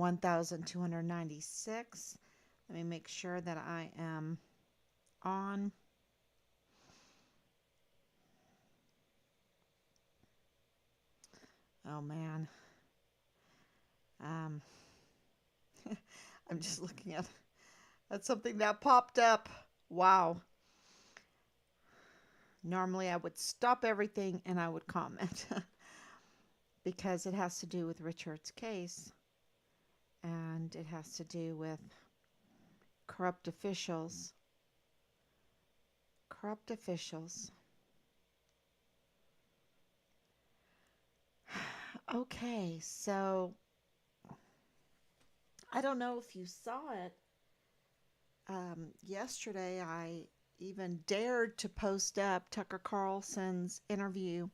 1,296. Let me make sure that I am on. Oh man. Um, I'm just looking at something that popped up. Wow. Normally I would stop everything and I would comment because it has to do with Richard's case and it has to do with corrupt officials. Corrupt officials. Okay, so I don't know if you saw it. Yesterday, I even dared to post up Tucker Carlson's interview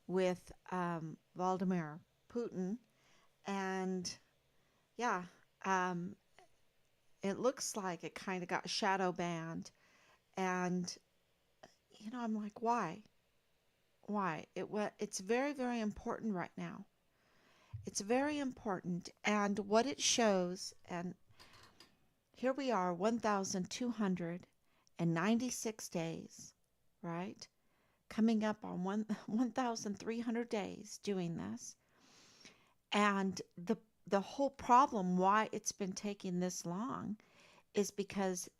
with Vladimir Putin. And yeah, um, it looks like it kind of got shadow banned. And, I'm like, why? Why? It's very, very important right now. It's very important. And what it shows, and here we are, 1,296 days, right? Coming up on 1,300 days doing this. And the whole problem why it's been taking this long is because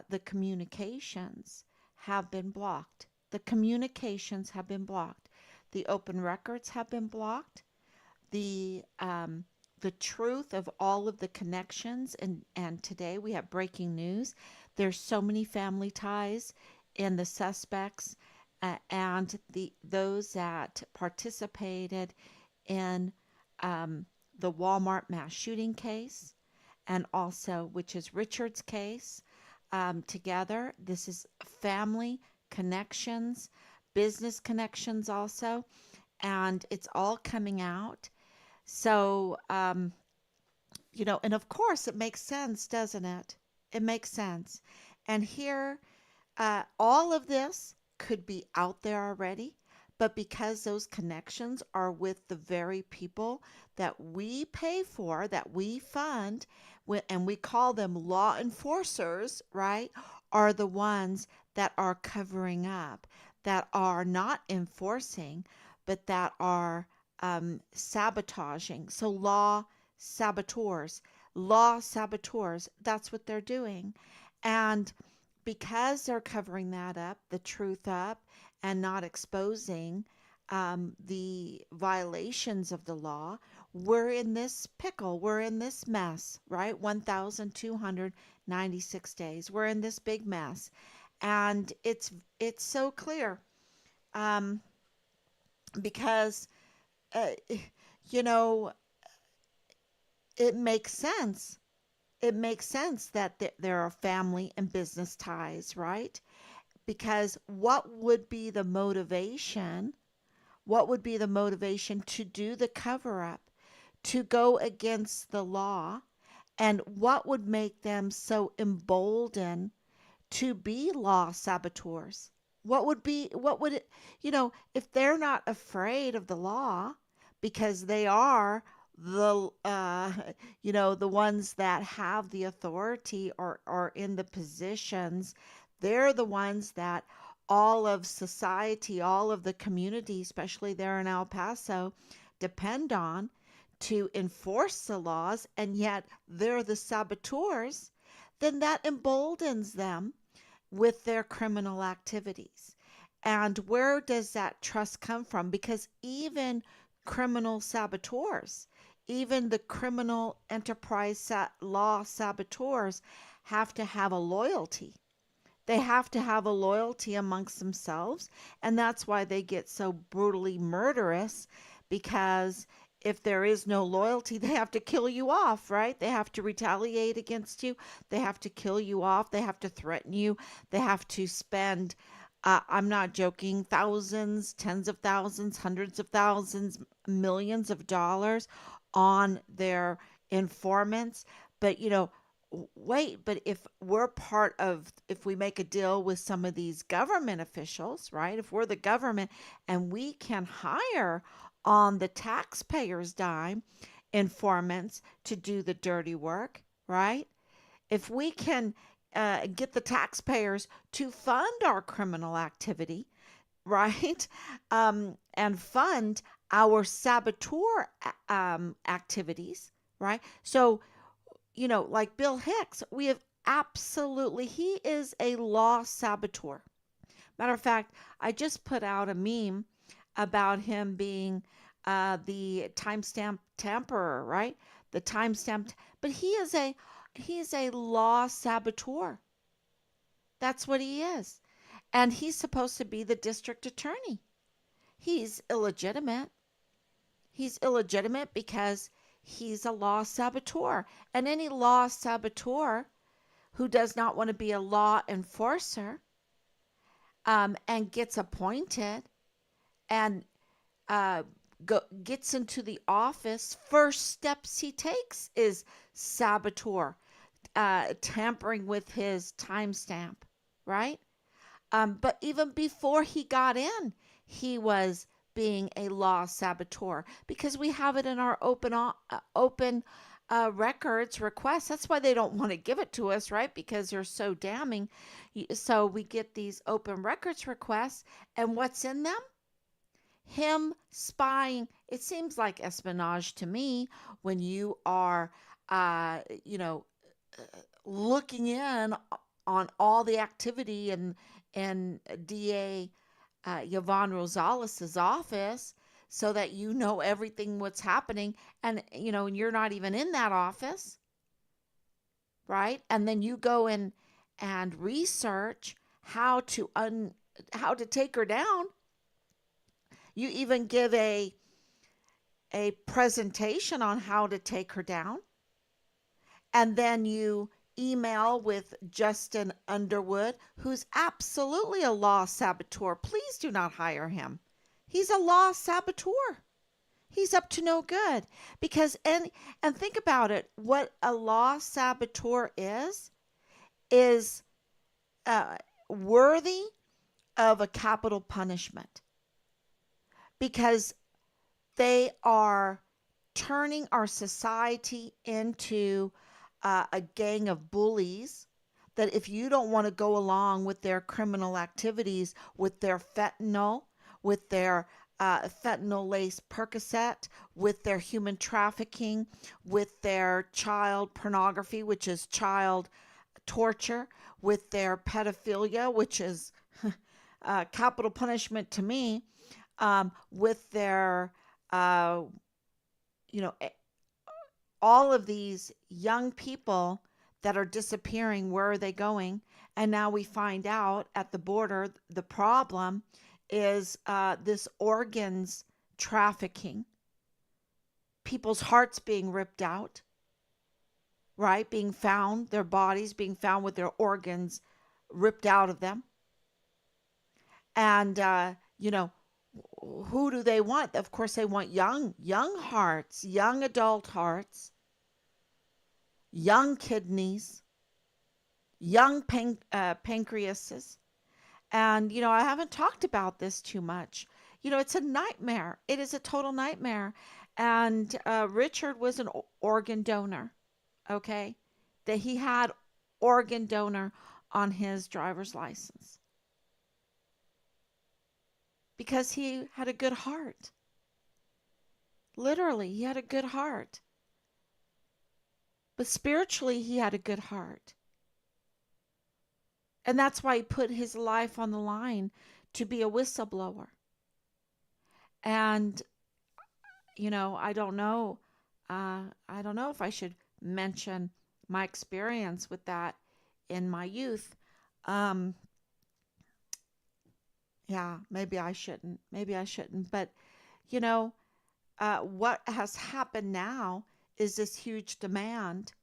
the communications have been blocked. The communications have been blocked. The open records have been blocked. The truth of all of the connections, and today we have breaking news. There's so many family ties in the suspects and those that participated in the Walmart mass shooting case, and also which is Richard's case. Together, this is family connections, business connections also, and it's all coming out. So, and of course it makes sense, doesn't it? It makes sense. And here, all of this could be out there already, but because those connections are with the very people that we pay for, that we fund, and we call them law enforcers, right, are the ones that are covering up, that are not enforcing, but that are sabotaging. So law saboteurs, that's what they're doing. And because they're covering that up, the truth up, and not exposing the violations of the law, we're in this pickle. We're in this mess, right? 1,296 days. We're in this big mess. And it's so clear um, because, uh, you know, it makes sense. It makes sense that there are family and business ties, right? Because what would be the motivation? What would be the motivation to do the cover up, to go against the law? And what would make them so emboldened to be law saboteurs? What would it, if they're not afraid of the law because they are the ones that have the authority or are in the positions, they're the ones that all of society, all of the community, especially there in El Paso, depend on to enforce the laws, and yet they're the saboteurs, then that emboldens them with their criminal activities. And where does that trust come from? Because even criminal saboteurs, even the criminal enterprise law saboteurs have to have a loyalty. They have to have a loyalty amongst themselves. And that's why they get so brutally murderous, because if there is no loyalty, they have to kill you off, right? They have to retaliate against you. They have to kill you off. They have to threaten you. They have to spend, I'm not joking, thousands, tens of thousands, hundreds of thousands, millions of dollars on their informants. But, wait, but if we make a deal with some of these government officials, right? If we're the government and we can hire on the taxpayer's dime informants to do the dirty work, right? If we can get the taxpayers to fund our criminal activity, right? And fund our saboteur activities, right? So, like Bill Hicks, we have absolutely, he is a law saboteur. Matter of fact, I just put out a meme about him being the timestamp tamperer, right? The timestamp, but he is a law saboteur. That's what he is. And he's supposed to be the district attorney. He's illegitimate. He's illegitimate because he's a law saboteur. And any law saboteur who does not want to be a law enforcer and gets appointed and uh, gets into the office, first steps he takes is saboteur, tampering with his timestamp, right? But even before he got in, he was being a law saboteur because we have it in our open records requests. That's why they don't want to give it to us, right? Because they're so damning. So we get these open records requests, and what's in them? Him spying. It seems like espionage to me when you are, uh, you know, looking in on all the activity and DA Yvonne Rosales' office so that you know everything what's happening and you're not even in that office, right? And then you go in and research how to take her down. You even give a presentation on how to take her down. And then you email with Justin Underwood, who's absolutely a law saboteur. Please do not hire him. He's a law saboteur. He's up to no good. Because and think about it, what a law saboteur is worthy of a capital punishment because they are turning our society into a gang of bullies that if you don't want to go along with their criminal activities, with their fentanyl, with their fentanyl laced Percocet, with their human trafficking, with their child pornography, which is child torture, with their pedophilia, which is capital punishment to me, with their, uh, you know, all of these young people that are disappearing, where are they going? And now we find out at the border the problem is this organs trafficking, people's hearts being ripped out, right? Being found, their bodies being found with their organs ripped out of them. And, who do they want? Of course, they want young hearts, young adult hearts, young kidneys, young pancreases. And, I haven't talked about this too much. It's a nightmare. It is a total nightmare. And Richard was an organ donor, okay? That he had organ donor on his driver's license because he had a good heart. Literally, he had a good heart. But spiritually, he had a good heart. And that's why he put his life on the line to be a whistleblower. And, I don't know. I don't know if I should mention my experience with that in my youth. Um, yeah, maybe I shouldn't. Maybe I shouldn't. But, you know, what has happened now is this huge demand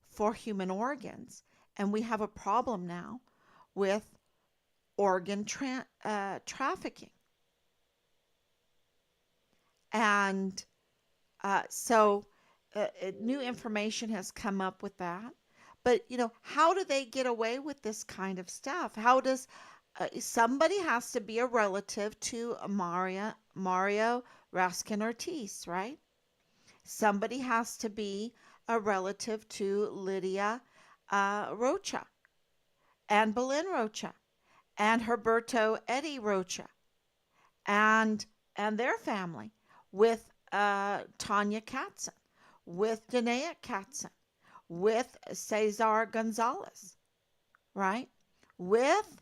for human organs. And we have a problem now with organ trafficking. And new information has come up with that. But, how do they get away with this kind of stuff? How does somebody has to be a relative to Mario Raskin Ortiz, right? Somebody has to be a relative to Lydia Rocha and Belen Rocha and Herberto Eddie Rocha and their family with Tanya Katzen, with Danae Katzen, with Cesar Gonzalez, right? With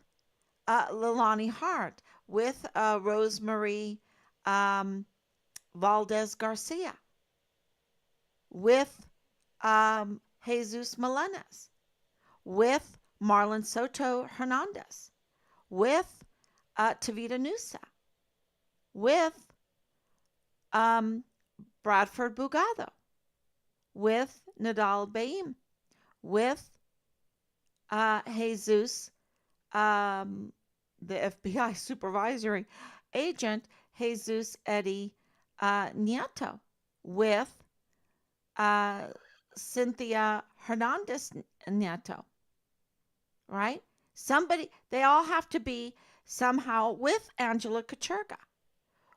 Lilani Hart, with Rosemary um, Valdez Garcia, with Jesus Melendez, with Marlon Soto Hernandez, with Tavita Nusa, with um, Bradford Bugado, with Nadal Baim, with Jesus, um, the FBI supervisory agent, Jesus Eddie Nieto, with uh, Cynthia Hernandez Nieto, right? Somebody, they all have to be somehow with Angela Kacherga,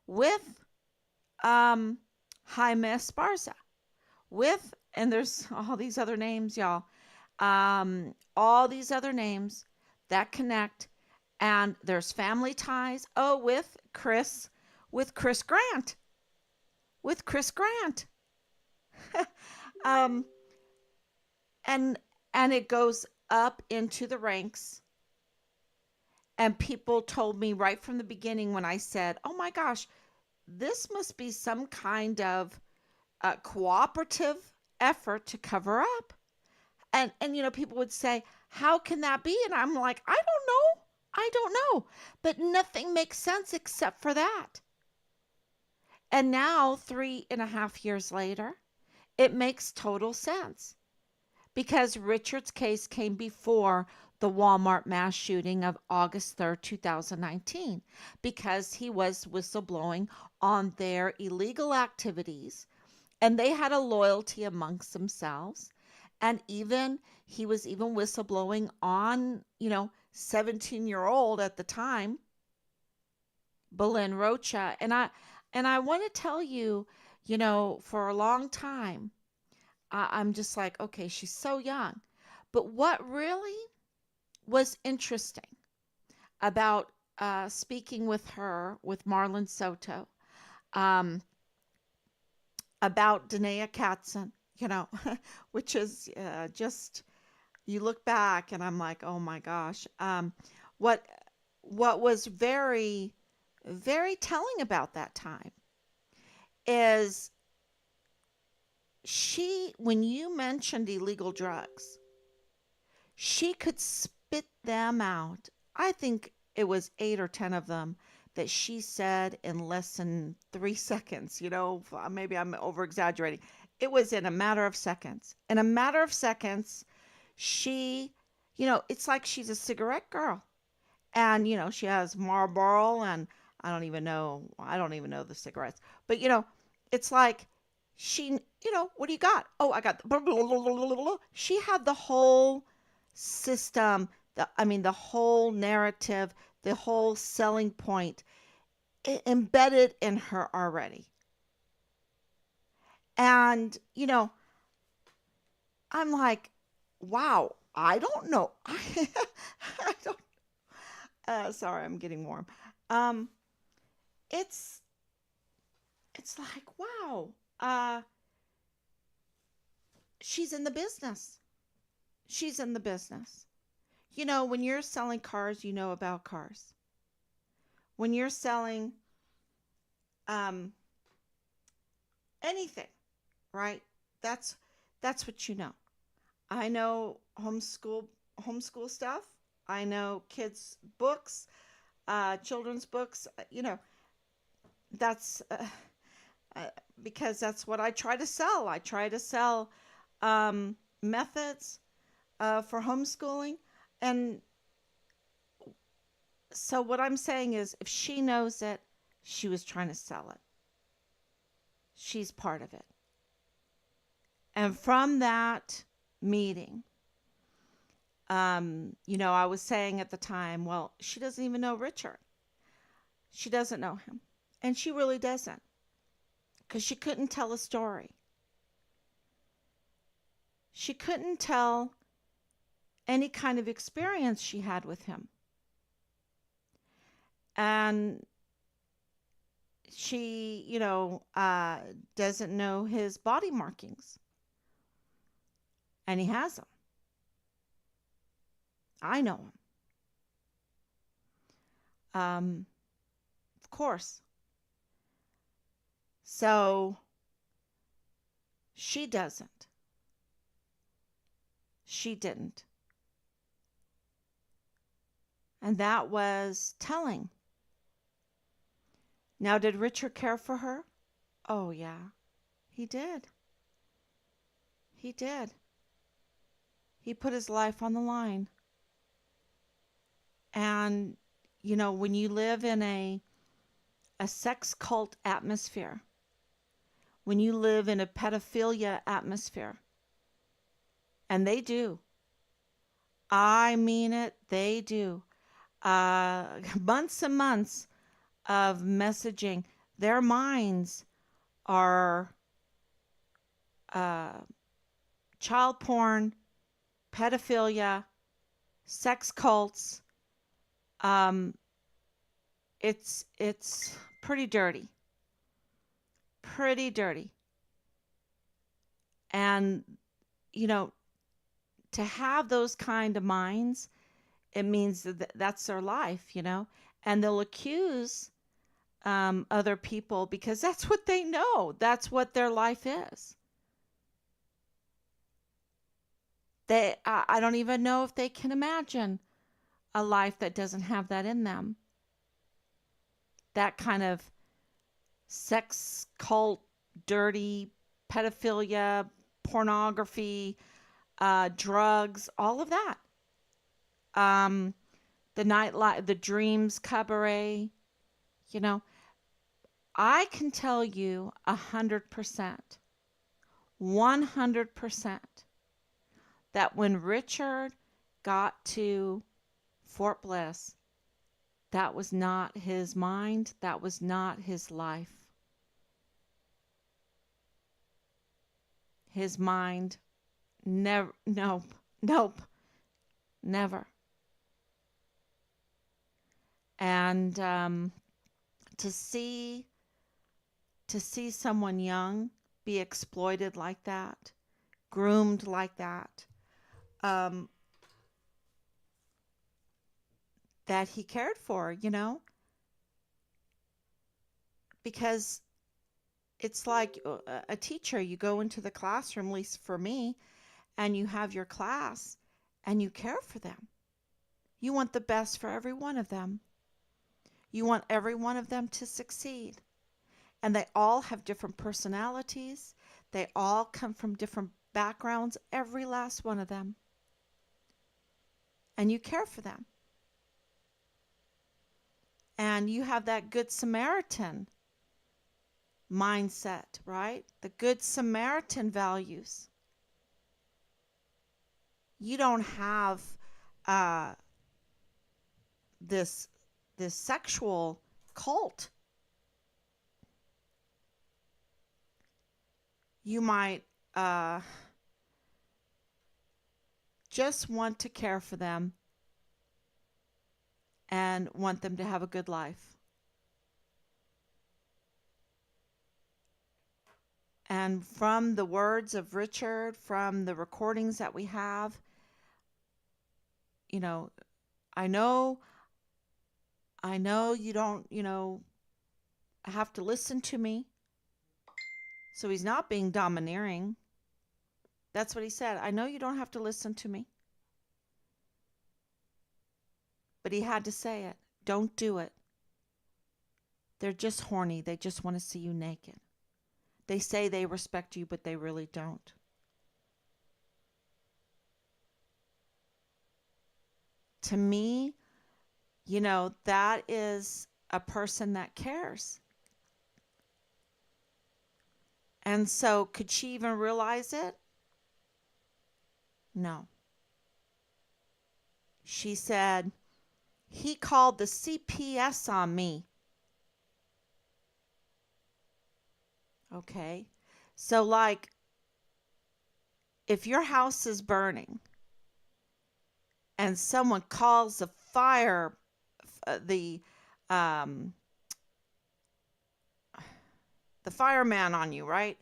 with um, Jaime Esparza, with, and there's all these other names, y'all, all these other names that connect, and there's family ties. Oh, with Chris Grant, with Chris Grant, um, and it goes up into the ranks. And people told me right from the beginning when I said, "Oh my gosh, this must be some kind of cooperative effort to cover up." And people would say, "How can that be?" And I'm like, "I don't know. I don't know." But nothing makes sense except for that. And now, 3.5 years later, it makes total sense because Richard's case came before the Walmart mass shooting of August 3rd, 2019, because he was whistleblowing on their illegal activities, and they had a loyalty amongst themselves. And even he was even whistleblowing on 17-year-old at the time, Belen Rocha. And I want to tell you, for a long time, I'm just like, okay, she's so young. But what really was interesting about speaking with her, with Marlon Soto, um, about Danae Katzen, which is just, you look back and I'm like, oh my gosh. What was very, very telling about that time is when you mentioned illegal drugs, she could spit them out. I think it was 8 or 10 of them that she said in less than 3 seconds. Maybe I'm over exaggerating. It was in a matter of seconds. In a matter of seconds, she, it's like she's a cigarette girl. And, she has Marlboro and I don't even know the cigarettes. But, it's like she, what do you got? Oh, I got, blah, blah, blah, blah, blah, blah. She had the whole system, the whole narrative, the whole selling point embedded in her already. And, I'm like, wow, I don't know. I don't, sorry, I'm getting warm. Um, it's, it's like, wow, uh, she's in the business. She's in the business. When you're selling cars, you know about cars. When you're selling um, anything, right? That's what you know. I know homeschool stuff. I know kids' books, children's books. That's uh, because that's what I try to sell. I try to sell methods for homeschooling. And so what I'm saying is, if she knows it, she was trying to sell it. She's part of it. And from that meeting, I was saying at the time, well, she doesn't even know Richard. She doesn't know him. And she really doesn't. Because she couldn't tell a story. She couldn't tell any kind of experience she had with him. And she, doesn't know his body markings. And he has them. I know him. Of course. So she doesn't. She didn't. And that was telling. Now, did Richard care for her? Oh, yeah, he did. He did. He put his life on the line. And, when you live in a sex cult atmosphere, when you live in a pedophilia atmosphere, and they do, I mean it, they do, months and months of messaging, their minds are child porn, pedophilia, sex cults. It's pretty dirty. Pretty dirty. And to have those kind of minds, it means that's their life, and they'll accuse other people because that's what they know. That's what their life is. I don't even know if they can imagine a life that doesn't have that in them. That kind of sex cult, dirty, pedophilia, pornography, drugs, all of that. The nightlife, the dreams cabaret, I can tell you 100%, 100% that when Richard got to Fort Bliss, that was not his mind. That was not his life. His mind, never, nope, never. And to see someone young be exploited like that, groomed like that, that he cared for, because it's like a teacher. You go into the classroom, at least for me, and you have your class and you care for them. You want the best for every one of them. You want every one of them to succeed. And they all have different personalities. They all come from different backgrounds, every last one of them. And you care for them. And you have that Good Samaritan mindset, right? The Good Samaritan values. You don't have this sexual cult. You might just want to care for them and want them to have a good life. And from the words of Richard, from the recordings that we have, I know you don't, have to listen to me. So he's not being domineering. That's what he said. I know you don't have to listen to me. But he had to say it. Don't do it. They're just horny. They just want to see you naked. They say they respect you, but they really don't. To me, that is a person that cares. And so, could she even realize it? No. She said, he called the CPS on me. Okay. So, like, If your house is burning and someone calls the fire, the um, the fireman on you, right?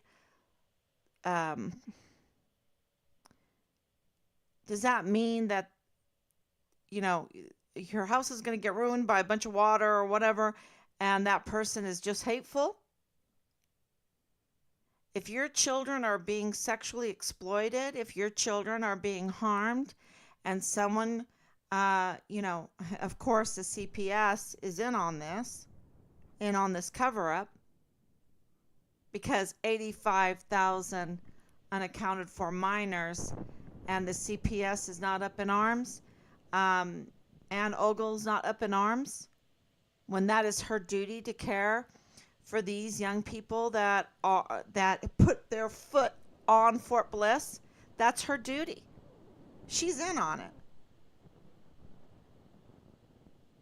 Um, does that mean that, you know, your house is going to get ruined by a bunch of water or whatever, and that person is just hateful? If your children are being sexually exploited, if your children are being harmed, and someone, of course, the CPS is in on this cover up, because 85,000 unaccounted for minors, and the CPS is not up in arms. Ann Ogle's not up in arms when that is her duty to care for these young people that put their foot on Fort Bliss. That's her duty. She's in on it.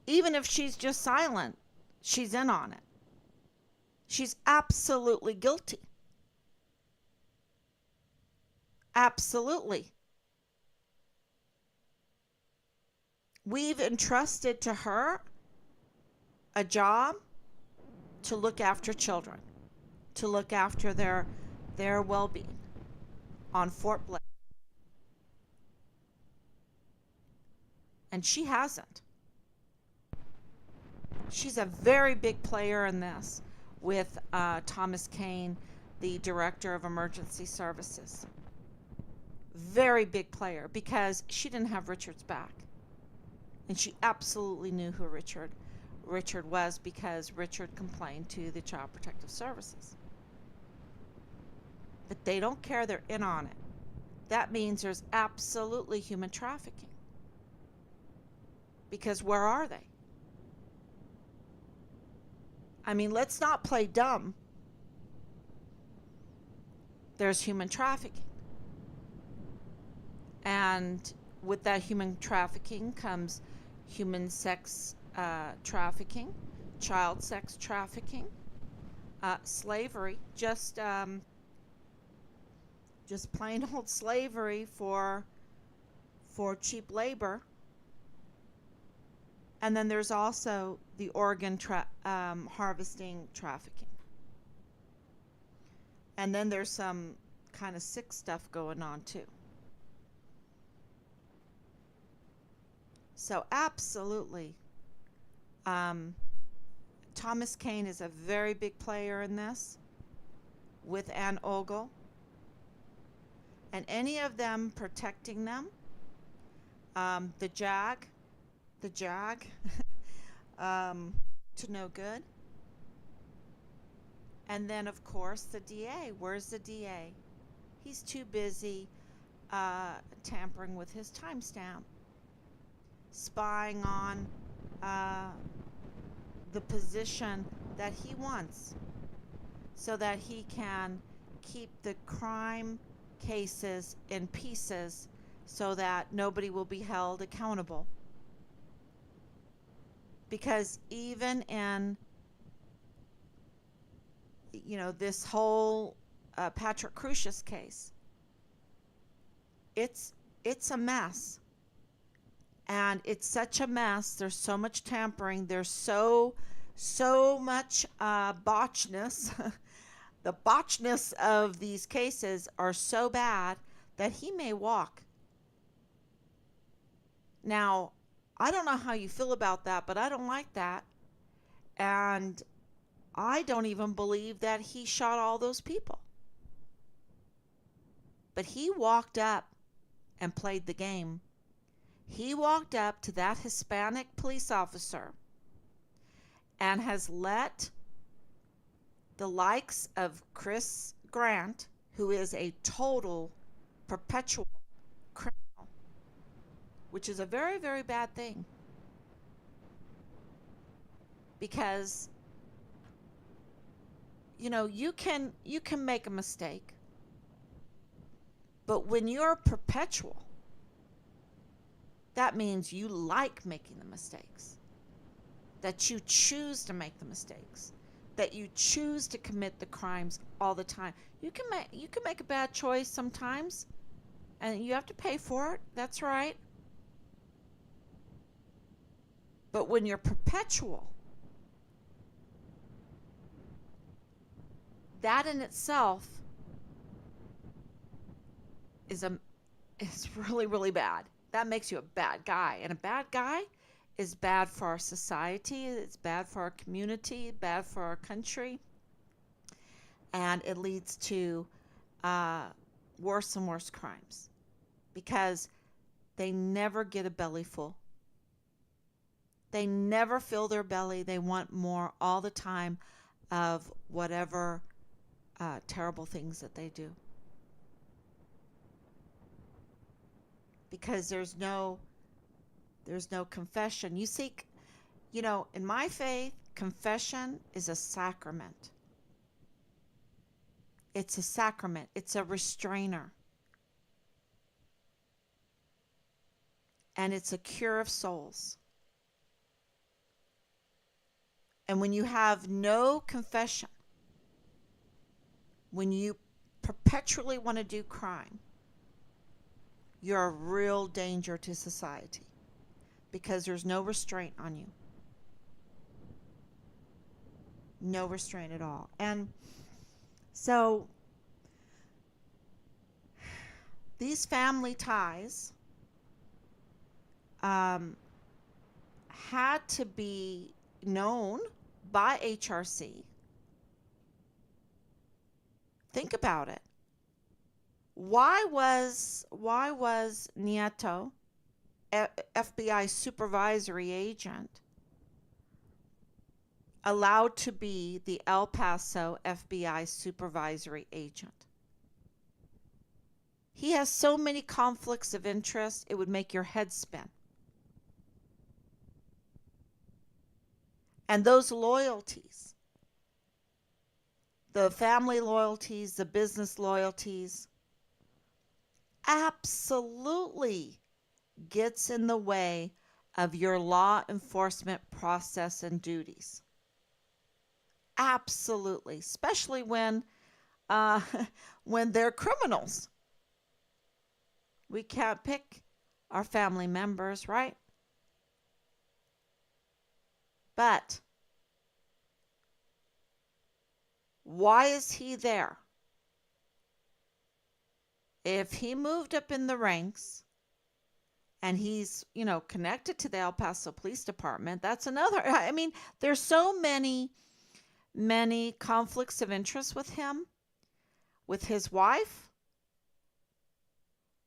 Even if she's just silent, she's in on it. She's absolutely guilty. Absolutely. We've entrusted to her a job to look after children, to look after their well-being on Fort Bliss. And she hasn't. She's a very big player in this with Thomas Kane, the Director of Emergency Services. Very big player, because she didn't have Richard's back. And she absolutely knew who Richard was, because Richard complained to the Child Protective Services. But they don't care. They're in on it. That means there's absolutely human trafficking. Because where are they? I mean, let's not play dumb. There's human trafficking. And with that human trafficking comes human sex trafficking, child sex trafficking, slavery, just plain old slavery for cheap labor. And then there's also the organ harvesting trafficking. And then there's some kind of sick stuff going on too. So absolutely, Thomas Kane is a very big player in this with Ann Ogle. And any of them protecting them, the JAG, to no good. And then, of course, the DA. Where's the DA? He's too busy tampering with his timestamp, spying on the position that he wants, so that he can keep the crime cases in pieces, so that nobody will be held accountable. Because even in, this whole Patrick Crucius case, it's a mess. And it's such a mess. There's so much tampering. There's so much botchness. The botchness of these cases are so bad that he may walk. Now, I don't know how you feel about that, but I don't like that. And I don't even believe that he shot all those people. But he walked up and played the game. He walked up to that Hispanic police officer and has let the likes of Chris Grant, who is a total perpetual criminal, which is a very, very bad thing. Because, you can make a mistake. But when you're perpetual, that means you like making the mistakes, that you choose to make the mistakes, that you choose to commit the crimes all the time. You can make a bad choice sometimes, And you have to pay for it. That's right. But when you're perpetual, that in itself is a is really, really bad. That makes you a bad guy. And a bad guy is bad for our society, it's bad for our community, bad for our country, and it leads to uh, worse and worse crimes because they never get a belly full. They never fill their belly. They want more all the time of whatever terrible things that they do. Because there's no confession. You see, in my faith, confession is a sacrament. It's a sacrament. It's a restrainer. And it's a cure of souls. And when you have no confession, when you perpetually want to do crime, you're a real danger to society because there's no restraint on you. No restraint at all. And so these family ties had to be known by HRC. Think about it. Why was Nieto, FBI supervisory agent, allowed to be the El Paso FBI supervisory agent? He has so many conflicts of interest, it would make your head spin. And those loyalties, the family loyalties, the business loyalties, absolutely gets in the way of your law enforcement process and duties. Absolutely, especially when when they're criminals. We can't pick our family members, right? But why is he there? If he moved up in the ranks and he's, connected to the El Paso Police Department, that's another. I mean, there's so many conflicts of interest with him, with his wife,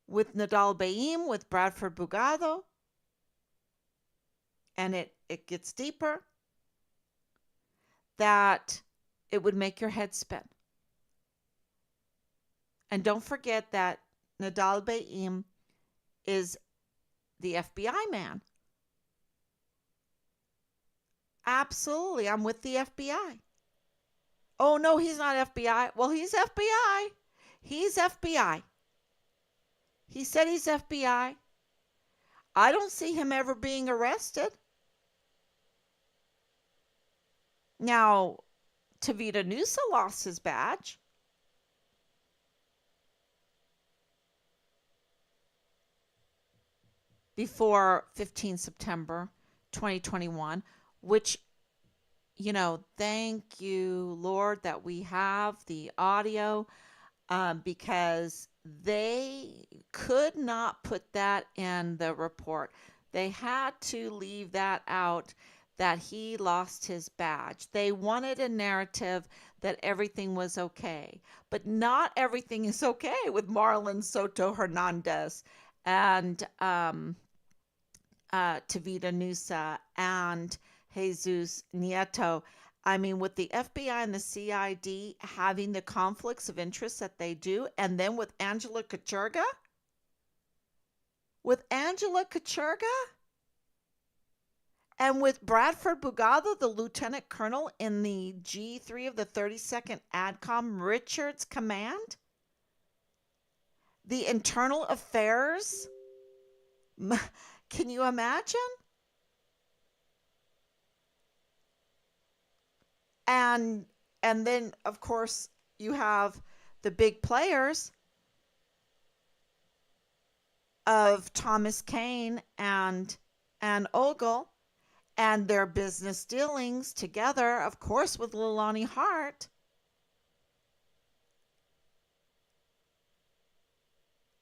with Nadal Baim, with Bradford Bugado, and it gets deeper, that it would make your head spin. And don't forget that Nadal Baim is the FBI man. Absolutely, I'm with the FBI. Oh, no, he's not FBI. Well, he's FBI. He's FBI. He said he's FBI. I don't see him ever being arrested. Now, Tavita Nusa lost his badge. Before 15 September 2021, which, thank you, Lord, that we have the audio, because they could not put that in the report. They had to leave that out, that he lost his badge. They wanted a narrative that everything was okay, but not everything is okay with Marlon Soto Hernandez and Tavita Nusa and Jesus Nieto. I mean, with the FBI and the CID having the conflicts of interest that they do, and then with Angela Kachurga, and with Bradford Bugado, the lieutenant colonel in the G3 of the 32nd ADCOM Richards Command, the internal affairs. Can you imagine? And then, of course, you have the big players of Thomas Kane and Ogle and their business dealings together, of course, with Lilani Hart.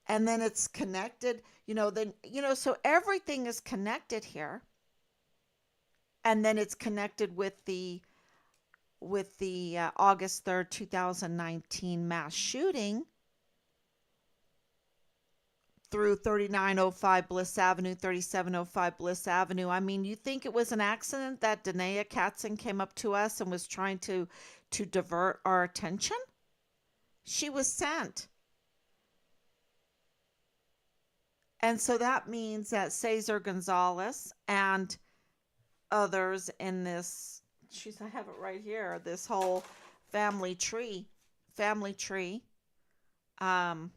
And then it's connected, so everything is connected here. And then it's connected with the August 3rd, 2019 mass shooting through 3905 Bliss Avenue, 3705 Bliss Avenue. I mean, you think it was an accident that Danae Katzen came up to us and was trying to divert our attention? She was sent. And so that means that Cesar Gonzalez and others in this, I have it right here, this whole family tree, um,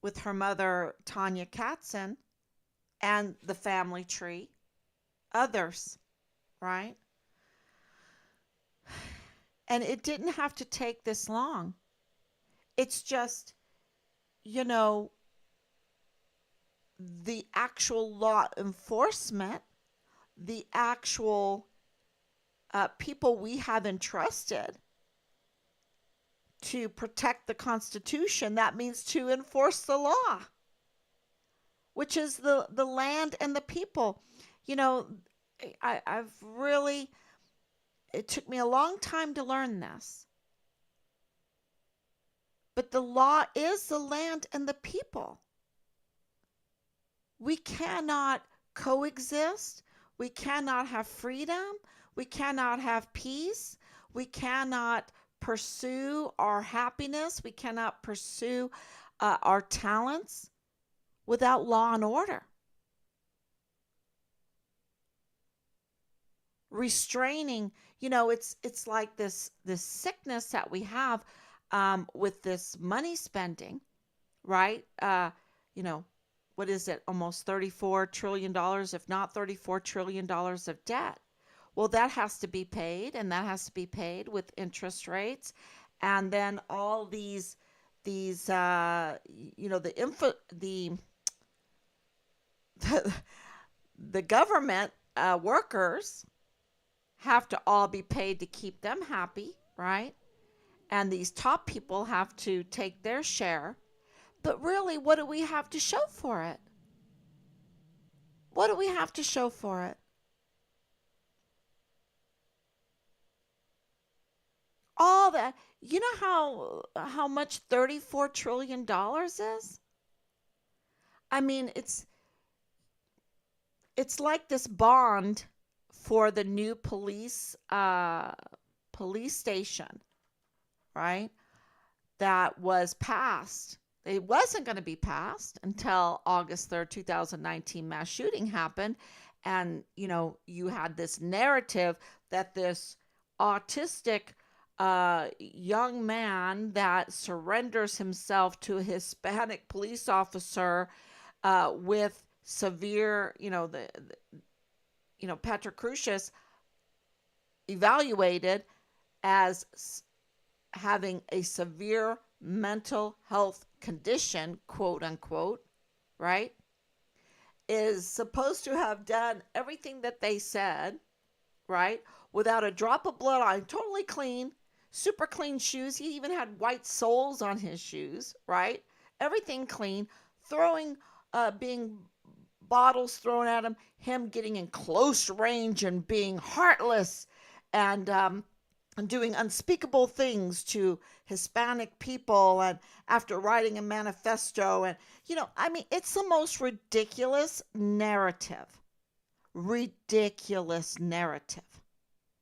with her mother, Tanya Katzen, and the family tree, others, right? And it didn't have to take this long. It's just, you know, the actual law enforcement, the actual people we have entrusted to protect the Constitution, that means to enforce the law, which is the land and the people. You know, I've really, it took me a long time to learn this, but the law is the land and the people. We cannot coexist. We cannot have freedom. We cannot have peace. We cannot pursue our happiness. We cannot pursue our talents without law and order. Restraining, it's like this sickness that we have with this money spending, right? You know, what is it? Almost $34 trillion, if not $34 trillion of debt. Well, that has to be paid, and that has to be paid with interest rates, and then all these the info the, the government workers have to all be paid to keep them happy, right? And these top people have to take their share. But really, what do we have to show for it? What do we have to show for it? All that. You know how much $34 trillion is? I mean, it's like this bond for the new police station, right? That was passed. It wasn't going to be passed until August 3rd, 2019 mass shooting happened. And, you had this narrative that this autistic young man that surrenders himself to a Hispanic police officer with severe, Patrick Crucius evaluated as having a severe mental health condition, quote unquote, right, is supposed to have done everything that they said, right, without a drop of blood on, totally clean, super clean shoes. He even had white soles on his shoes, right? Everything clean, being bottles thrown at him getting in close range and being heartless and doing unspeakable things to Hispanic people, and after writing a manifesto. And, I mean, it's the most ridiculous narrative. Ridiculous narrative.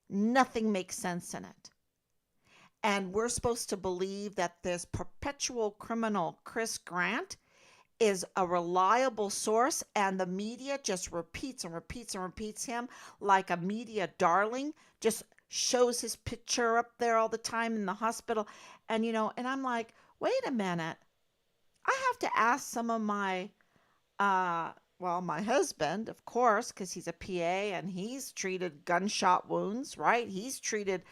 Nothing makes sense in it. And we're supposed to believe that this perpetual criminal, Chris Grant, is a reliable source, and the media just repeats and repeats and repeats him like a media darling, just shows his picture up there all the time in the hospital. And, and I'm like, wait a minute. I have to ask some of my, my husband, of course, because he's a PA and he's treated gunshot wounds, right? He's treated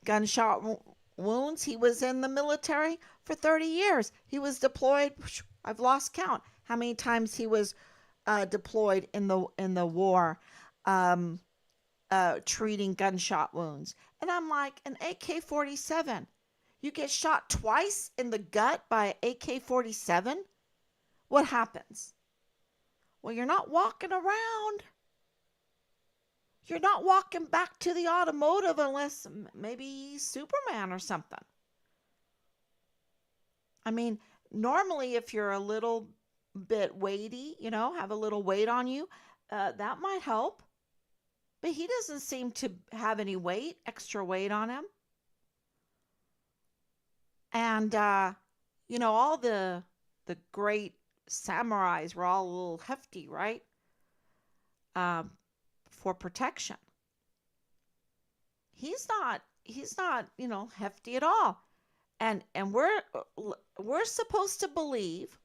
gunshot wounds. He was in the military for 30 years. He was deployed. I've lost count how many times he was deployed in the war, um, treating gunshot wounds. And I'm like, an AK-47. You get shot twice in the gut by an AK-47? What happens? Well, you're not walking around. You're not walking back to the automotive unless maybe Superman or something. I mean, normally if you're a little bit weighty, have a little weight on you, that might help. But he doesn't seem to have any extra weight on him. And, all the great samurais were all a little hefty, right? Um, for protection. He's not, hefty at all. And we're supposed to believe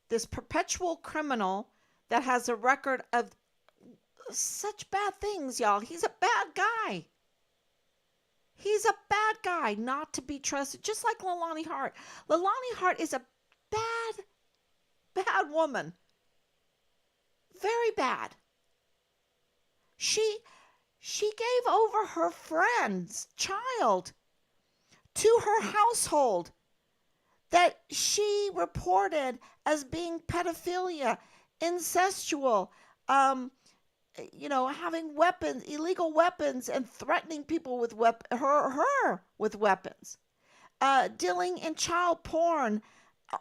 this perpetual criminal that has a record of such bad things, y'all. He's a bad guy. He's a bad guy, not to be trusted, just like Leilani Hart. Leilani Hart is a bad, bad woman. Very bad. She gave over her friend's child to her household that she reported as being pedophilia, incestual, having weapons, illegal weapons, and threatening people with her with weapons, dealing in child porn,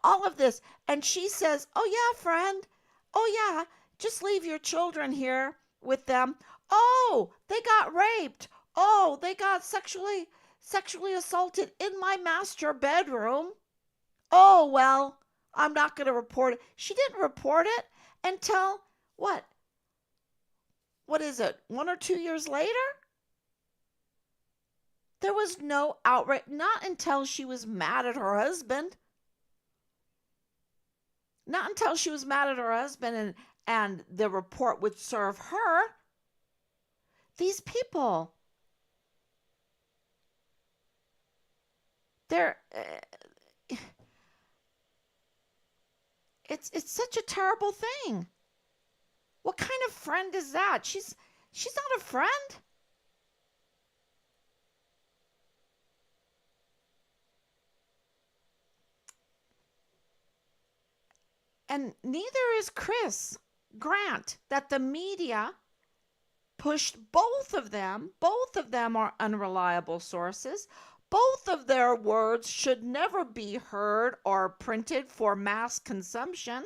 all of this. And she says, "Oh yeah, friend. Oh yeah, just leave your children here with them. Oh, they got raped. Oh, they got sexually assaulted in my master bedroom. Oh, well, I'm not going to report it." She didn't report it until what? What is it? 1 or 2 years later? There was no outrage, not until she was mad at her husband. Not until she was mad at her husband and the report would serve her. These people, they're it's such a terrible thing. What kind of friend is that? She's not a friend. And neither is Chris Grant, that the media pushed both of them. Both of them are unreliable sources. Both of their words should never be heard or printed for mass consumption.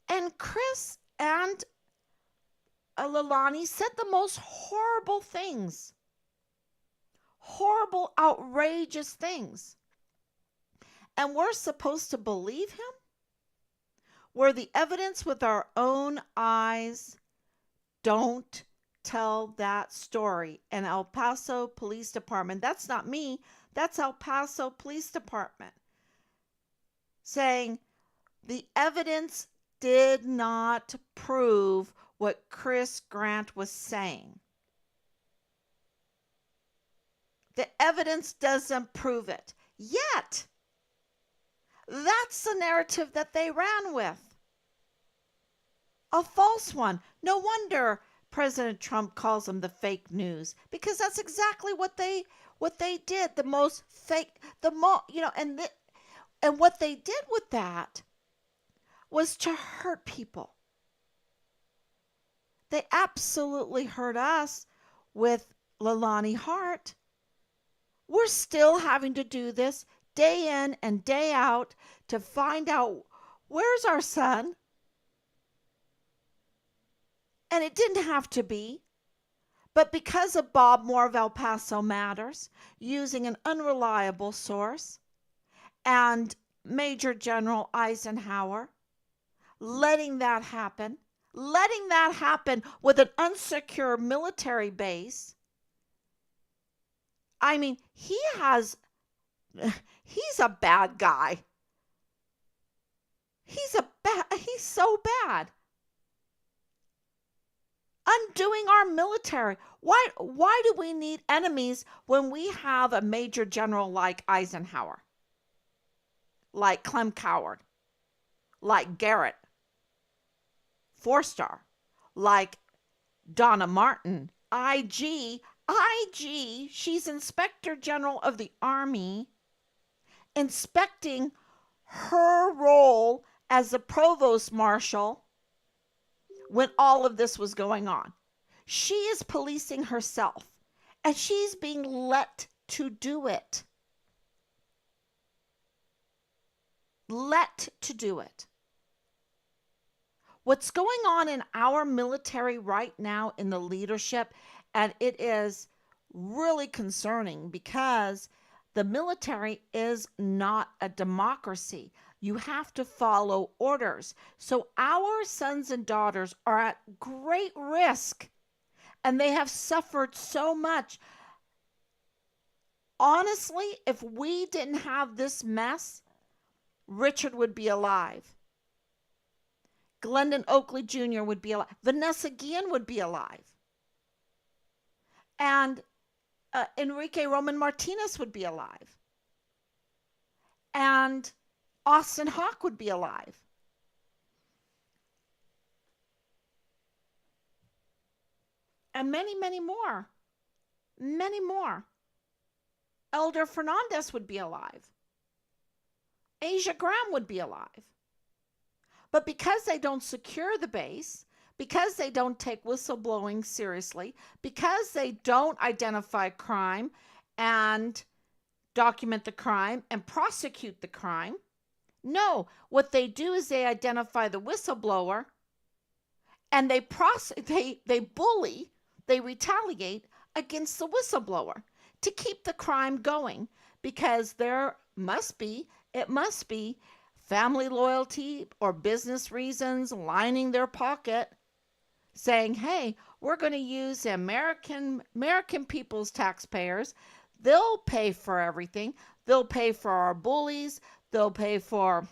And Chris and Leilani said the most horrible things. Horrible, outrageous things. And we're supposed to believe him? Where the evidence with our own eyes don't tell that story. And El Paso Police Department, that's not me, that's El Paso Police Department, saying the evidence did not prove what Chris Grant was saying. The evidence doesn't prove it. Yet, that's the narrative that they ran with. A false one. No wonder President Trump calls them the fake news, because that's exactly what they did. The most fake, and what they did with that was to hurt people. They absolutely hurt us with Leilani Hart. We're still having to do this day in and day out to find out where's our son. And it didn't have to be. But because of Bob Moore of El Paso Matters, using an unreliable source, and Major General Eisenhower letting that happen with an unsecure military base. I mean, he's a bad guy. He's so bad. undoing our military. Why do we need enemies when we have a major general like Eisenhower, like Clem Coward, like Garrett Four-Star, like Donna Martin, IG, she's Inspector General of the Army, inspecting her role as the provost marshal when all of this was going on. She is policing herself, and she's being let to do it. Let to do it. What's going on in our military right now in the leadership, and it is really concerning because the military is not a democracy. You have to follow orders. So our sons and daughters are at great risk, and they have suffered so much. Honestly, if we didn't have this mess, Richard would be alive. Glendon Oakley Jr. would be alive. Vanessa Guillen would be alive. And Enrique Roman Martinez would be alive. And Austin Hawke would be alive. And many, many more. Many more. Elder Fernandez would be alive. Asia Graham would be alive. But because they don't secure the base, because they don't take whistleblowing seriously, because they don't identify crime and document the crime and prosecute the crime, no, what they do is they identify the whistleblower and they bully, they retaliate against the whistleblower to keep the crime going, because it must be family loyalty or business reasons lining their pocket, saying, hey, we're going to use American people's taxpayers. They'll pay for everything. They'll pay for our bullies. They'll pay for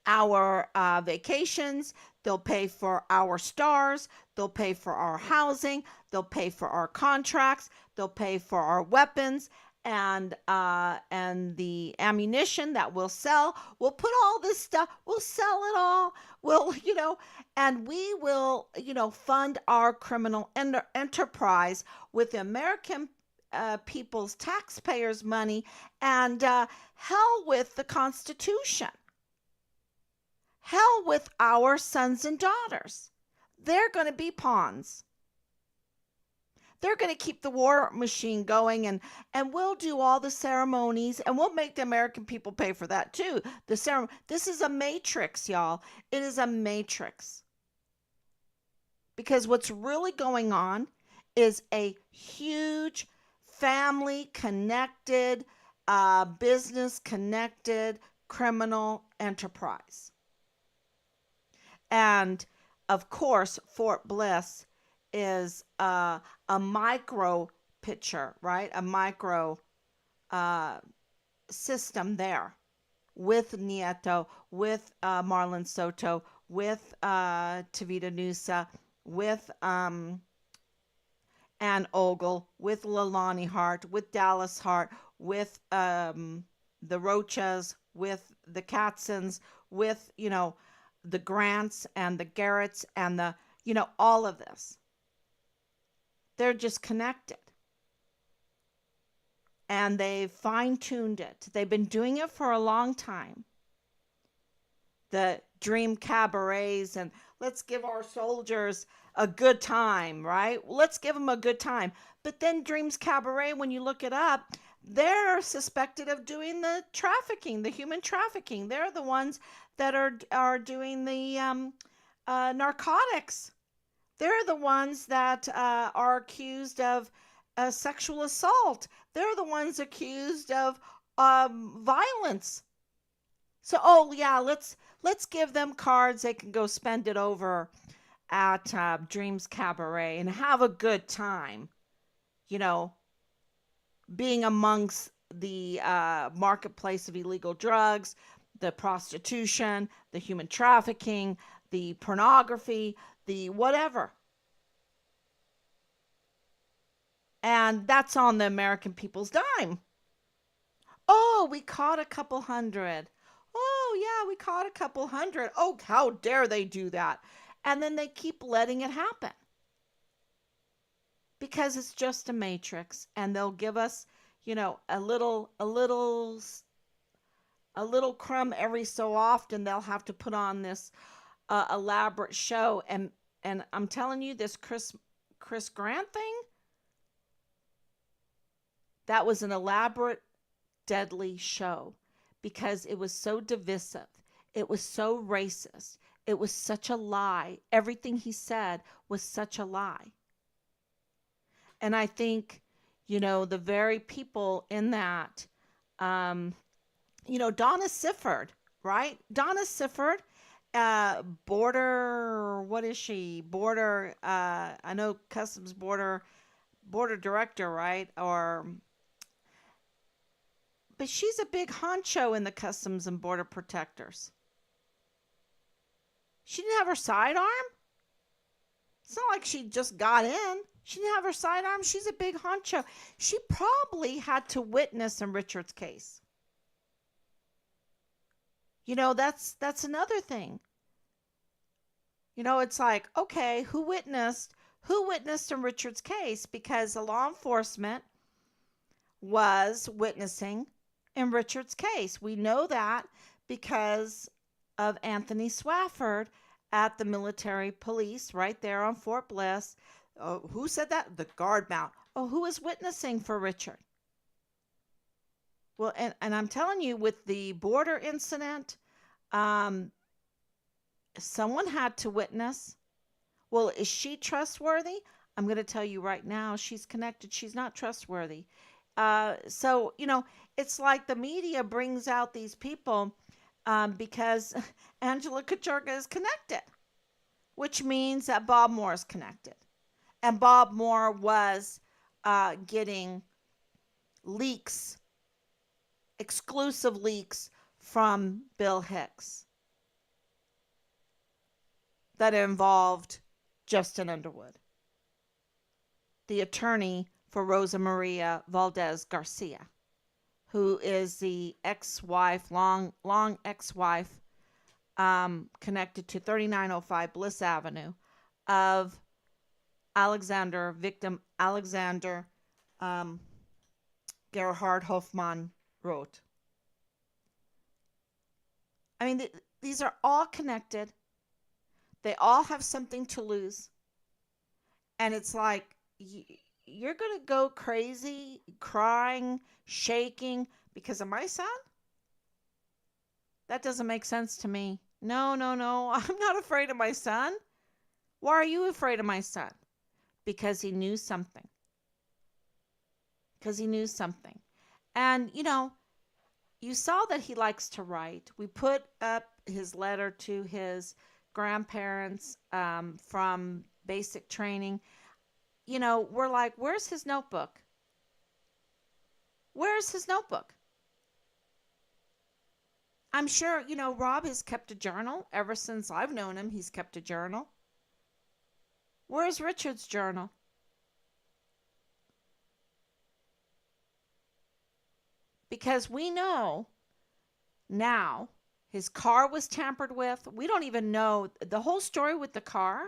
our vacations. They'll pay for our stars. They'll pay for our housing. They'll pay for our contracts. They'll pay for our weapons and the ammunition that we'll sell. We'll put all this stuff. We'll sell it all. We'll, and we will, fund our criminal enterprise with the American people's taxpayers' money, and hell with the Constitution. Hell with our sons and daughters. They're going to be pawns. They're going to keep the war machine going, and we'll do all the ceremonies, and we'll make the American people pay for that too. This is a matrix, y'all. It is a matrix. Because what's really going on is a huge family-connected, business-connected criminal enterprise. And, of course, Fort Bliss is a micro picture, right? A micro system there with Nieto, with Marlon Soto, with Tavita Nusa, with Ann Ogle, with Leilani Hart, with Dallas Hart, with the Rochas, with the Katzens, with, the Grants and the Garretts and the, all of this. They're just connected. And they've fine-tuned it. They've been doing it for a long time. The dream cabarets, and let's give our soldiers a good time, right? Let's give them a good time. But then Dreams Cabaret, when you look it up, they're suspected of doing the trafficking, the human trafficking. They're the ones that are doing the narcotics. They're the ones that are accused of sexual assault. They're the ones accused of violence. So, let's give them cards. They can go spend it over at Dreams Cabaret and have a good time. Being amongst the marketplace of illegal drugs, the prostitution, the human trafficking, the pornography, the whatever. And that's on the American people's dime. Oh, we caught a couple hundred. Oh, yeah, we caught a couple hundred. Oh, how dare they do that? And then they keep letting it happen because it's just a matrix, and they'll give us, a little crumb every so often. They'll have to put on this elaborate show, and I'm telling you, this Chris Grant thing, that was an elaborate, deadly show because it was so divisive. It was so racist. It was such a lie. Everything he said was such a lie. And I think, the very people in that, um, Donna Sifford, right? Donna Sifford, border, what is she? Border, I know Customs border director, right? But she's a big honcho in the Customs and Border Protectors. She didn't have her sidearm. It's not like she just got in. She didn't have her sidearm. She's a big honcho. She probably had to witness in Richard's case. That's another thing. It's like, okay, who witnessed? Who witnessed in Richard's case? Because the law enforcement was witnessing in Richard's case. We know that because of Anthony Swafford at the military police right there on Fort Bliss. Oh, who said that? The guard mount. Oh, who was witnessing for Richard? Well, and I'm telling you, with the border incident, um, someone had to witness. Well, is she trustworthy? I'm going to tell you right now, she's connected. She's not trustworthy. So, it's like the media brings out these people because Angela Kachurka is connected, which means that Bob Moore is connected. And Bob Moore was getting leaks, exclusive leaks from Bill Hicks that involved Justin Underwood, the attorney for Rosa Maria Valdez Garcia, who is the ex-wife, long ex-wife, connected to 3905 Bliss Avenue of victim Alexander Gerhard Hofmann wrote. I mean, these are all connected. They all have something to lose. And it's like, you're going to go crazy, crying, shaking because of my son? That doesn't make sense to me. No, no, no. I'm not afraid of my son. Why are you afraid of my son? Because he knew something. Because he knew something. And, you saw that he likes to write. We put up his letter to his grandparents from basic training. We're like, where's his notebook? Where's his notebook? I'm sure, Rob has kept a journal. Ever since I've known him, he's kept a journal. Where's Richard's journal? Because we know now his car was tampered with. We don't even know the whole story with the car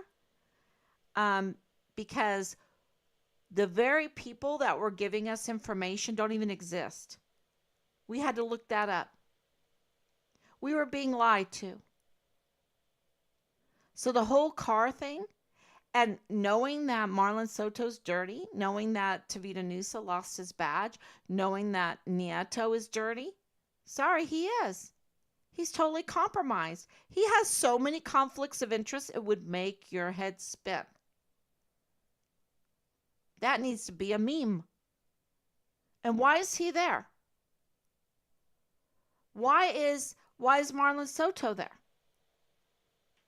because the very people that were giving us information don't even exist. We had to look that up. We were being lied to. So the whole car thing, and knowing that Marlon Soto's dirty, knowing that Tavita Nusa lost his badge, knowing that Nieto is dirty, sorry, he is. He's totally compromised. He has so many conflicts of interest, it would make your head spin. That needs to be a meme. And why is he there? Why is Marlon Soto there?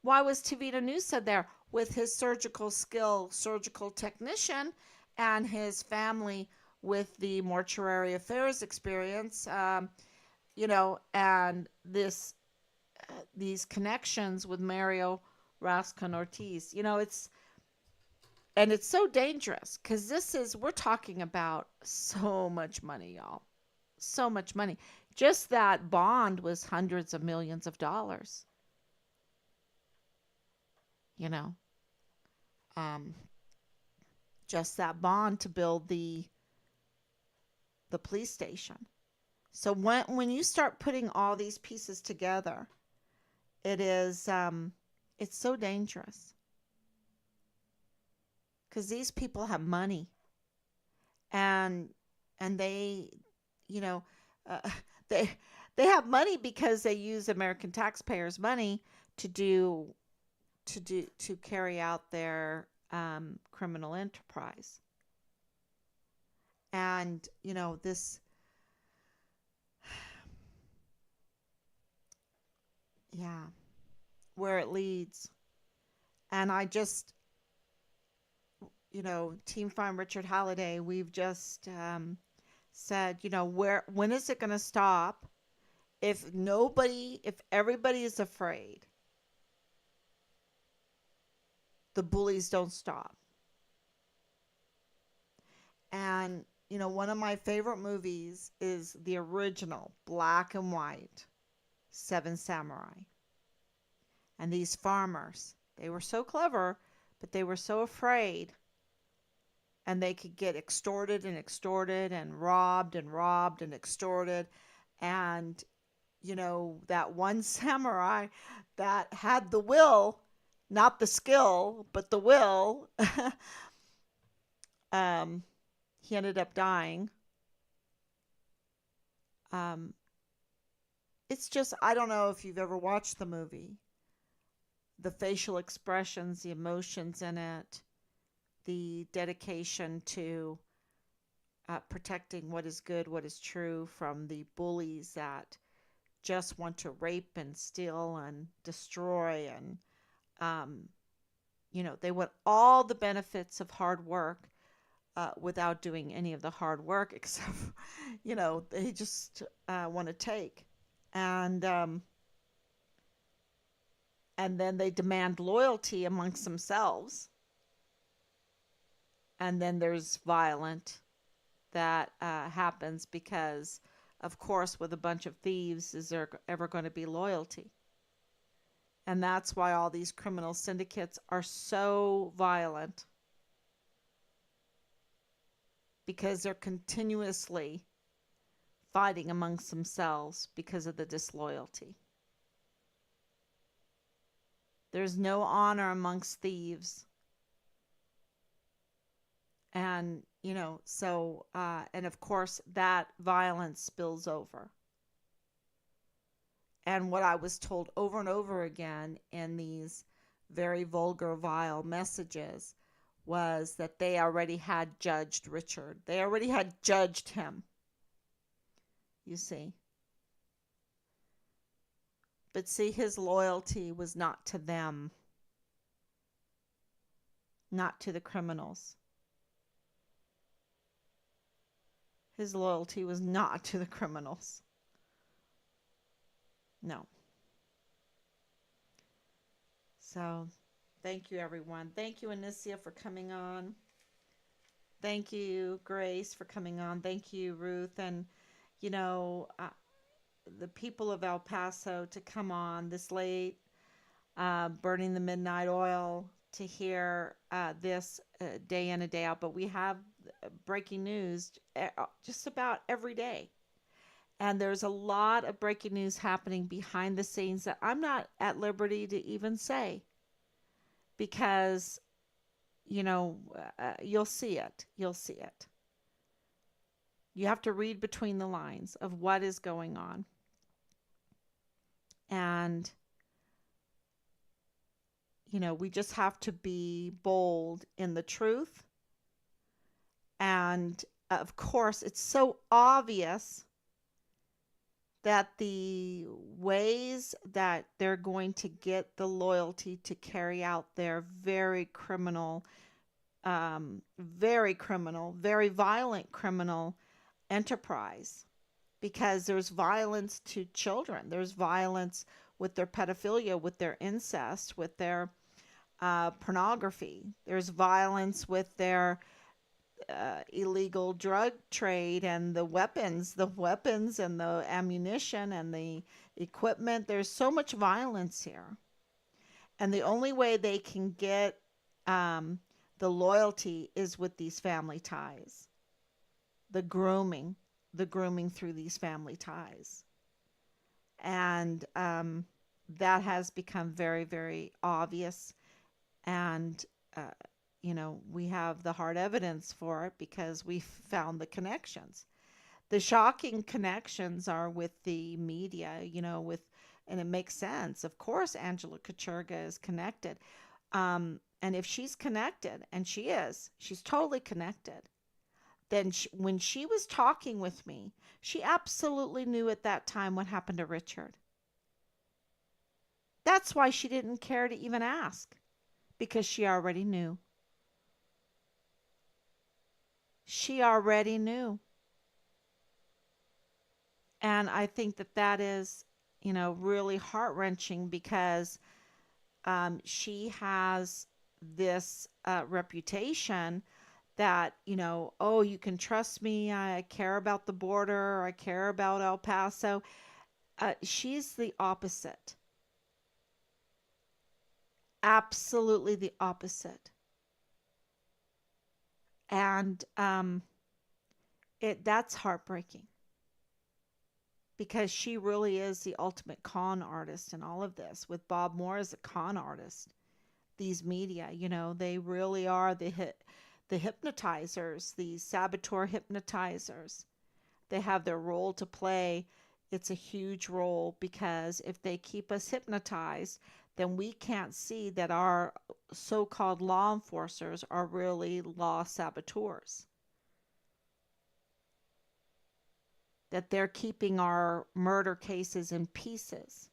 Why was Tavita Nusa there with his surgical technician, and his family with the mortuary affairs experience, and these connections with Mario Rascon Ortiz? And it's so dangerous because we're talking about so much money, y'all. So much money. Just that bond was hundreds of millions of dollars, you know, um, just that bond to build the police station. So when you start putting all these pieces together, it is it's so dangerous because these people have money, and they, you know, uh, they they have money because they use American taxpayers' money to do to carry out their criminal enterprise. And this, yeah, where it leads. And I just, Team Farm Richard Halliday, we've just said, when is it going to stop? If everybody is afraid, the bullies don't stop. And, one of my favorite movies is the original black and white Seven Samurai. And these farmers, they were so clever, but they were so afraid. And they could get extorted and robbed and robbed and extorted. And, that one samurai that had the will, not the skill, but the will, um, he ended up dying. Um, it's just, I don't know if you've ever watched the movie. The facial expressions, the emotions in it, the dedication to protecting what is good, what is true from the bullies that just want to rape and steal and destroy. And, um, they want all the benefits of hard work without doing any of the hard work, except, they just want to take. And, and then they demand loyalty amongst themselves. And then there's violent that happens because, of course, with a bunch of thieves, is there ever going to be loyalty? And that's why all these criminal syndicates are so violent, because they're continuously fighting amongst themselves because of the disloyalty. There's no honor amongst thieves. And, and of course, that violence spills over. And what I was told over and over again in these very vulgar, vile messages was that they already had judged Richard. They already had judged him, you see. But see, his loyalty was not to them, not to the criminals. His loyalty was not to the criminals. No. So, thank you, everyone. Thank you, Anicia, for coming on. Thank you, Grace, for coming on. Thank you, Ruth. And, you know, uh, the people of El Paso to come on this late, burning the midnight oil to hear this day in and day out. But we have breaking news just about every day. And there's a lot of breaking news happening behind the scenes that I'm not at liberty to even say because, you'll see it. You'll see it. You have to read between the lines of what is going on. And, we just have to be bold in the truth. And of course, it's so obvious that the ways that they're going to get the loyalty to carry out their very criminal, very violent criminal enterprise, because there's violence to children, there's violence with their pedophilia, with their incest, with their pornography. There's violence with their illegal drug trade and the weapons and the ammunition and the equipment. There's so much violence here. And the only way they can get um, the loyalty is with these family ties, the grooming, the grooming through these family ties. And that has become very, very obvious. And, uh, we have the hard evidence for it because we found the connections. The shocking connections are with the media, and it makes sense. Of course, Angela Kachurga is connected. And if she's connected, and she's totally connected, then when she was talking with me, she absolutely knew at that time what happened to Richard. That's why she didn't care to even ask, because she already knew. She already knew. And I think that that is, really heart wrenching because she has this reputation that, oh, you can trust me. I care about the border. I care about El Paso. She's the opposite. Absolutely the opposite. And that's heartbreaking because she really is the ultimate con artist in all of this, with Bob Moore as a con artist. These media, they really are the hypnotizers, the saboteur hypnotizers. They have their role to play. It's a huge role because if they keep us hypnotized, then we can't see that our so-called law enforcers are really law saboteurs. That they're keeping our murder cases in pieces,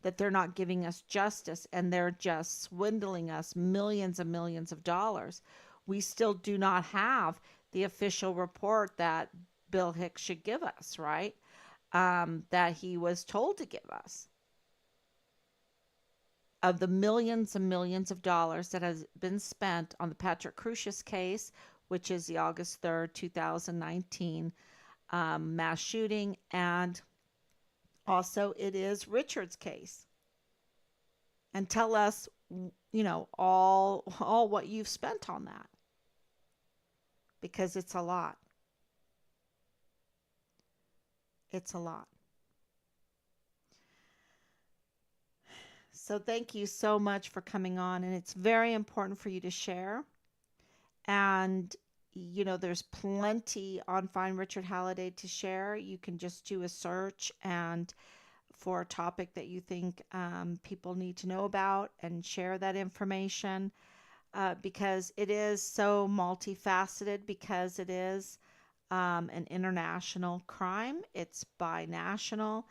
that they're not giving us justice, and they're just swindling us millions and millions of dollars. We still do not have the official report that Bill Hicks should give us, right? That he was told to give us, of the millions and millions of dollars that has been spent on the Patrick Crucius case, which is the August 3rd, 2019 mass shooting, and also it is Richard's case. And tell us, all what you've spent on that, because it's a lot. It's a lot. So thank you so much for coming on, and it's very important for you to share. And there's plenty on Find Richard Halliday to share. You can just do a search and for a topic that you think people need to know about, and share that information, because it is so multifaceted, because it is an international crime. It's binational,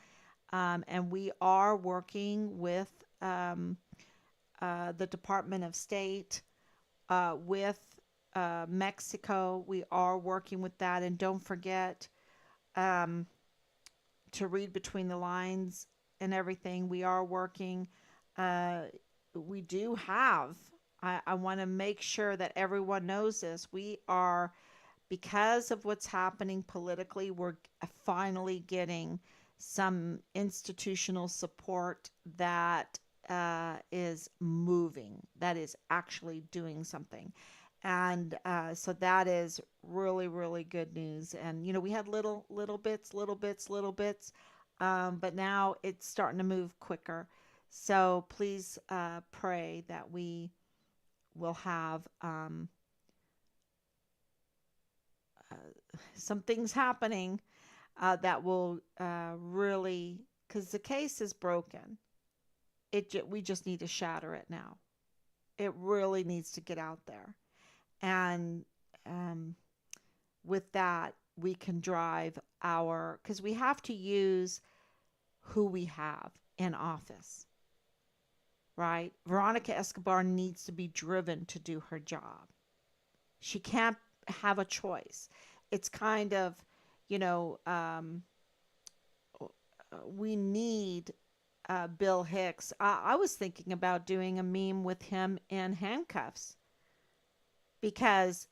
and we are working with the Department of State, with Mexico. We are working with that, and don't forget um, to read between the lines and everything. We are working. Uh, we do have. I want to make sure that everyone knows this. We are, because of what's happening politically, we're finally getting some institutional support that is moving, that is actually doing something. And so that is really, really good news. And, we had little bits, little bits, but now it's starting to move quicker. So please pray that we will have uh, some things happening that will really, because the case is broken. We just need to shatter it now. It really needs to get out there, and um, with that, we can drive because we have to use who we have in office, right? Veronica Escobar needs to be driven to do her job. She can't have a choice. It's kind of, you know, we need Bill Hicks. I was thinking about doing a meme with him in handcuffs because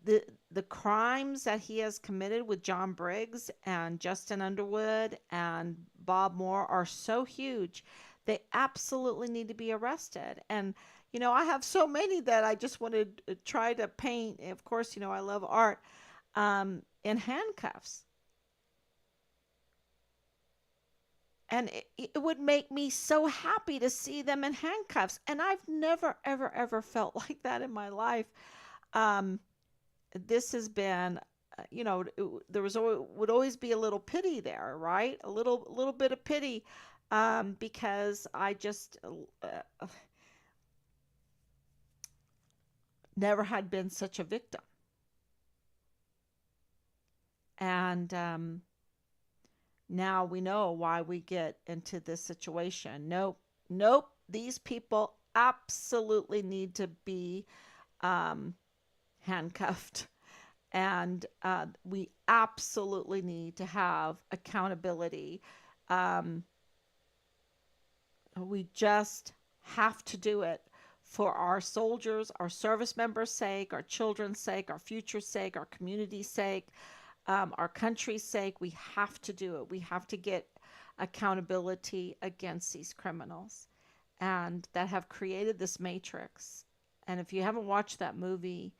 the the crimes that he has committed with John Briggs and Justin Underwood and Bob Moore are so huge. They absolutely need to be arrested. And I have so many that I just want to try to paint. Of course, I love art in handcuffs. And it would make me so happy to see them in handcuffs. And I've never, ever, ever felt like that in my life. Um, this has been, there would always be a little pity there, right? A little bit of pity, because I just never had been such a victim. And now we know why we get into this situation. Nope, nope. These people absolutely need to be um, handcuffed. And we absolutely need to have accountability. Um, we just have to do it for our soldiers, our service members' sake, our children's sake, our future's sake, our community's sake, our country's sake. We have to do it. We have to get accountability against these criminals and that have created this matrix. And if you haven't watched that movie,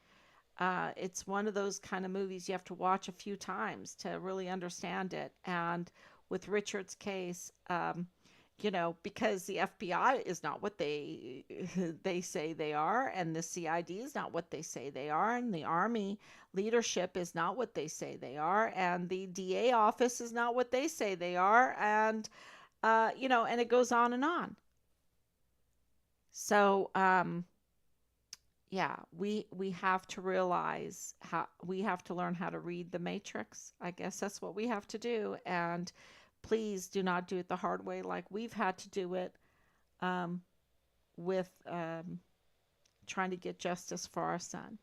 it's one of those kind of movies you have to watch a few times to really understand it. And with Richard's case, because the FBI is not what they they say they are, and the CID is not what they say they are, and the Army leadership is not what they say they are, and the DA office is not what they say they are, and and it goes on and on. So, yeah, we have to realize how we have to learn how to read the matrix. I guess that's what we have to do. And please do not do it the hard way like we've had to do it, um, with trying to get justice for our son.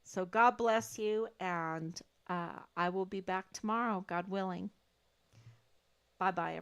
So God bless you, and I will be back tomorrow, God willing. Bye bye.